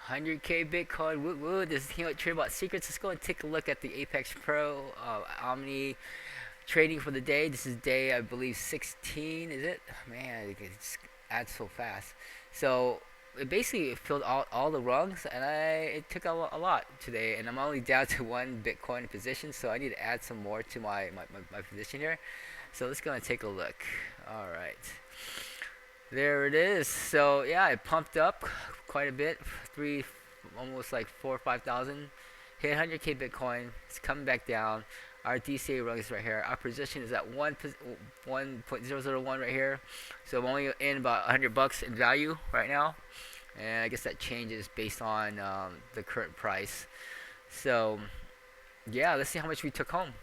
100K Bitcoin. Woo woo. This is Trade About Secrets. Let's go and take a look at the Apex Pro Omni trading for the day. This is day, I believe, 16. Is it? Man, it just adds so fast. So it basically filled all the rungs, and it took a lot today. And I'm only down to one Bitcoin position, so I need to add some more to my position here. So let's go and take a look. All right. There it is. So yeah, it pumped up quite a bit. Almost like 4 or 5 thousand. Hit 100K Bitcoin. It's coming back down. Our DCA rung is right here. Our position is at 1.001 right here. So I'm only in about $100 in value right now, and I guess that changes based on the current price. So yeah, let's see how much we took home.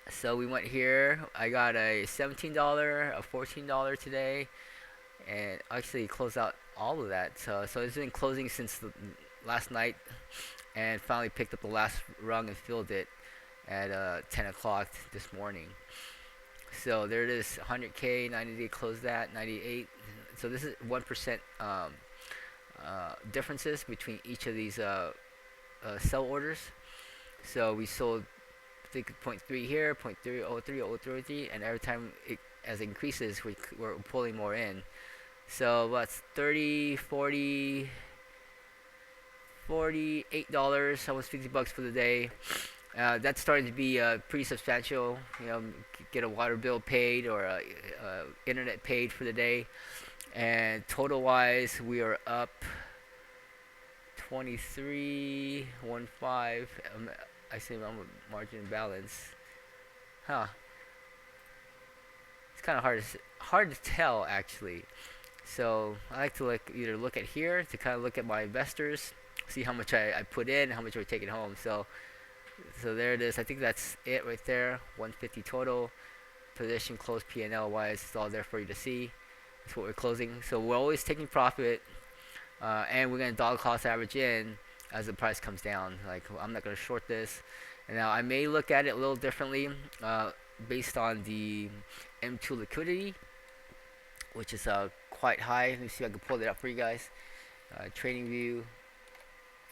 So we went here. I got a $17, a $14 today, and actually closed out all of that. So it's been closing since last night, and finally picked up the last rung and filled it at 10 o'clock this morning. So there it is, 100K, 90-day close that, 98. So this is 1% differences between each of these sell orders. So we sold, I think, point 0.3 here, point 0.303, 0.03, and every time as it increases, we're pulling more in. So that's 30, 40, $48, almost $50 for the day. That's starting to be pretty substantial. Get a water bill paid or internet paid for the day. And total wise, we are up 23.15. I say I'm a margin balance. Huh. It's kind of hard to tell actually. So I like to either look at here to kind of look at my investors, see how much I put in, how much we're taking home. So there it is. I think that's it right there. 150 total. Position close P&L wise, it's all there for you to see. That's what we're closing. So we're always taking profit, and we're gonna dollar cost average in as the price comes down. Like, I'm not gonna short this. And now I may look at it a little differently, based on the M2 liquidity, which is quite high. Let me see if I can pull it up for you guys. Trading view,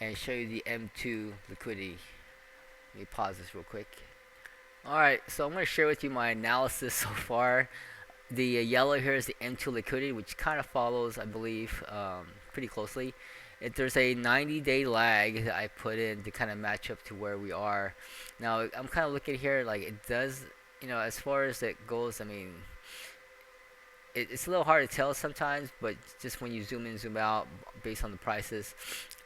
and show you the M2 liquidity. Let me pause this real quick. Alright, so I'm going to share with you my analysis so far. The yellow here is the M2 liquidity, which kind of follows, I believe, pretty closely. There's a 90-day lag that I put in to kind of match up to where we are. Now, I'm kind of looking here, like it does, as far as it goes, I mean, it's a little hard to tell sometimes, but just when you zoom in, zoom out, based on the prices,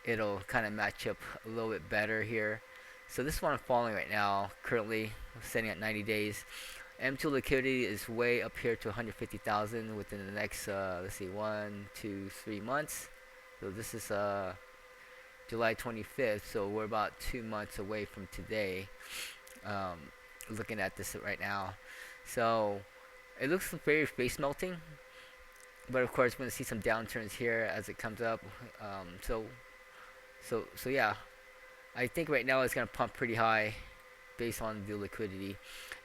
it'll kind of match up a little bit better here. So this is what I'm following right now, currently setting at 90 days. M2 liquidity is way up here to 150,000 within the next, let's see, 1, 2, 3 months. So this is July 25th, so we're about 2 months away from today, looking at this right now. So it looks very face melting, but of course we're going to see some downturns here as it comes up. So yeah, I think right now it's going to pump pretty high based on the liquidity.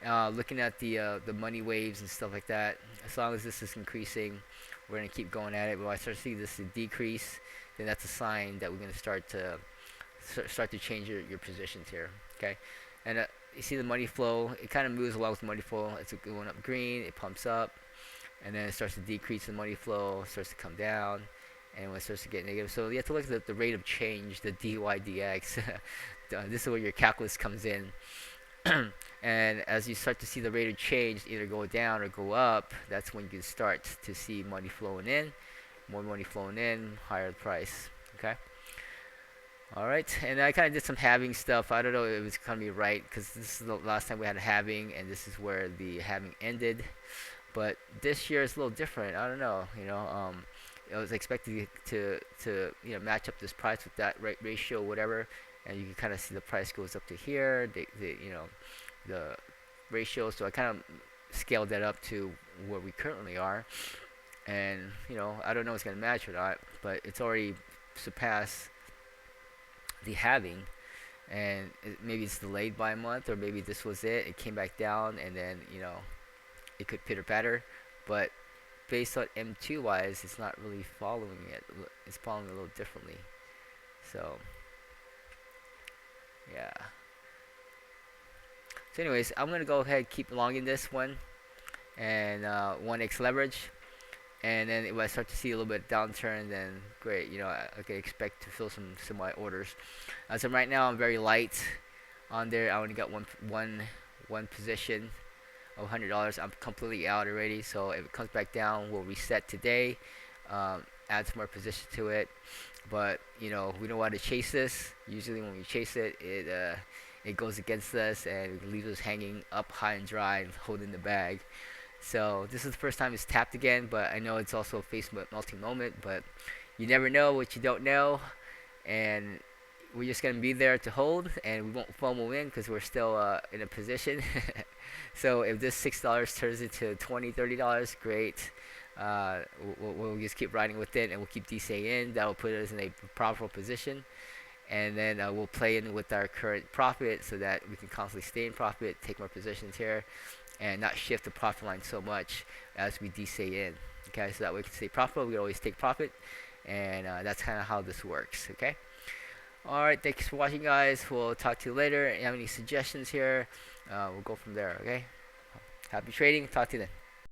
Looking at the money waves and stuff like that, as long as this is increasing, we're going to keep going at it. But when I start to see this decrease, then that's a sign that we're going to start to change your positions here. Okay, and you see the money flow. It kind of moves along with the money flow. It's going up green. It pumps up, and then it starts to decrease. The money flow starts to come down, and when it starts to get negative, so you have to look at the rate of change, the dydx. This is where your calculus comes in. And as you start to see the rate of change either go down or go up, that's when you can start to see money flowing in. More money flowing in, higher the price. Okay. All right, and I kind of did some halving stuff. I don't know if it was going to be right, because this is the last time we had a halving, and this is where the halving ended. But this year is a little different. I don't know. I was expecting to match up this price with that ratio, whatever, and you can kind of see the price goes up to here. The ratio. So I kind of scaled that up to where we currently are, and I don't know if it's gonna match or not, but it's already surpassed the halving, and maybe it's delayed by a month, or maybe this was it. It came back down, and then it could pitter patter, but based on M2 wise, it's not really following it. It's following a little differently. So yeah. So anyways, I'm gonna go ahead and keep longing this one and 1x leverage. And then if I start to see a little bit of downturn, then great. I can expect to fill some of my orders. So right now I'm very light on there. I only got one position of $100. I'm completely out already. So if it comes back down, we'll reset today. Add some more position to it. But we don't want to chase this. Usually when we chase it, it goes against us and it leaves us hanging up high and dry and holding the bag. So this is the first time it's tapped again, but I know it's also a face melting moment. But you never know what you don't know, and we're just gonna be there to hold, and we won't FOMO in because we're still in a position. So if this $6 turns into $20, $30, great. We'll just keep riding with it, and we'll keep DCA in. That will put us in a profitable position, and then we'll play in with our current profit so that we can constantly stay in profit, take more positions here, and not shift the profit line so much as we DCA in. Okay, so that way we can stay profitable. We can always take profit, and that's kind of how this works. Okay. Alright, thanks for watching, guys. We'll talk to you later. If you have any suggestions here, we'll go from there. Okay. Happy trading. Talk to you then.